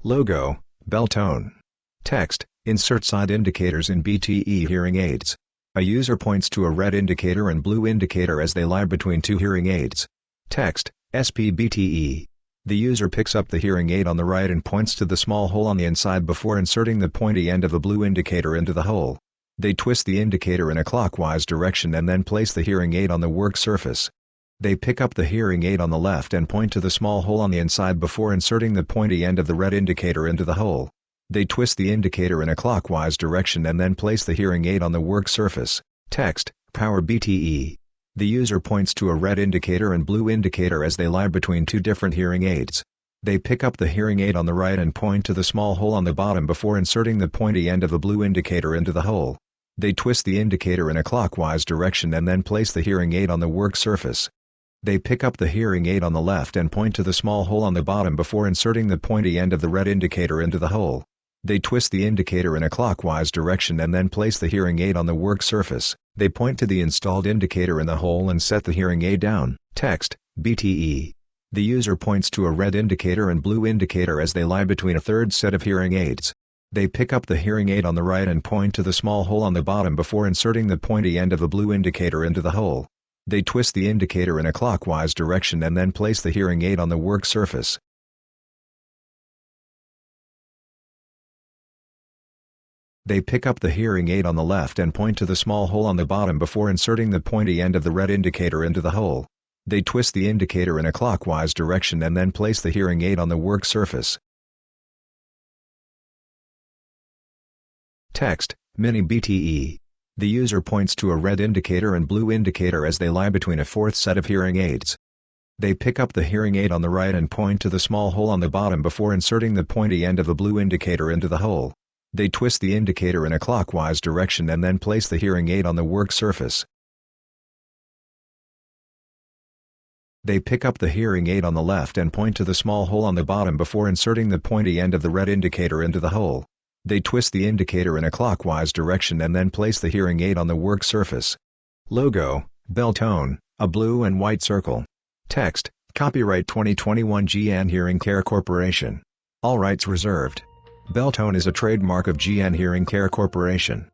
Logo, Beltone. Text, insert side indicators in BTE hearing aids. A user points to a red indicator and blue indicator as they lie between two hearing aids. Text, SPBTE. The user picks up the hearing aid on the right and points to the small hole on the inside before inserting the pointy end of the blue indicator into the hole. They twist the indicator in a clockwise direction and then place the hearing aid on the work surface. They pick up the hearing aid on the left and point to the small hole on the inside before inserting the pointy end of the red indicator into the hole. They twist the indicator in a clockwise direction and then place the hearing aid on the work surface. Text, Power BTE. The user points to a red indicator and blue indicator as they lie between two different hearing aids. They pick up the hearing aid on the right and point to the small hole on the bottom before inserting the pointy end of the blue indicator into the hole. They twist the indicator in a clockwise direction and then place the hearing aid on the work surface. They pick up the hearing aid on the left and point to the small hole on the bottom before inserting the pointy end of the red indicator into the hole. They twist the indicator in a clockwise direction and then place the hearing aid on the work surface. They point to the installed indicator in the hole and set the hearing aid down. Text, BTE. The user points to a red indicator and blue indicator as they lie between a third set of hearing aids. They pick up the hearing aid on the right and point to the small hole on the bottom before inserting the pointy end of the blue indicator into the hole. They twist the indicator in a clockwise direction and then place the hearing aid on the work surface. They pick up the hearing aid on the left and point to the small hole on the bottom before inserting the pointy end of the red indicator into the hole. They twist the indicator in a clockwise direction and then place the hearing aid on the work surface. Text, Mini BTE. The user points to a red indicator and blue indicator as they lie between a fourth set of hearing aids. They pick up the hearing aid on the right and point to the small hole on the bottom before inserting the pointy end of the blue indicator into the hole. They twist the indicator in a clockwise direction and then place the hearing aid on the work surface. They pick up the hearing aid on the left and point to the small hole on the bottom before inserting the pointy end of the red indicator into the hole. They twist the indicator in a clockwise direction and then place the hearing aid on the work surface. Logo, Beltone, a blue and white circle. Text, Copyright 2021 GN Hearing Care Corporation. All rights reserved. Beltone is a trademark of GN Hearing Care Corporation.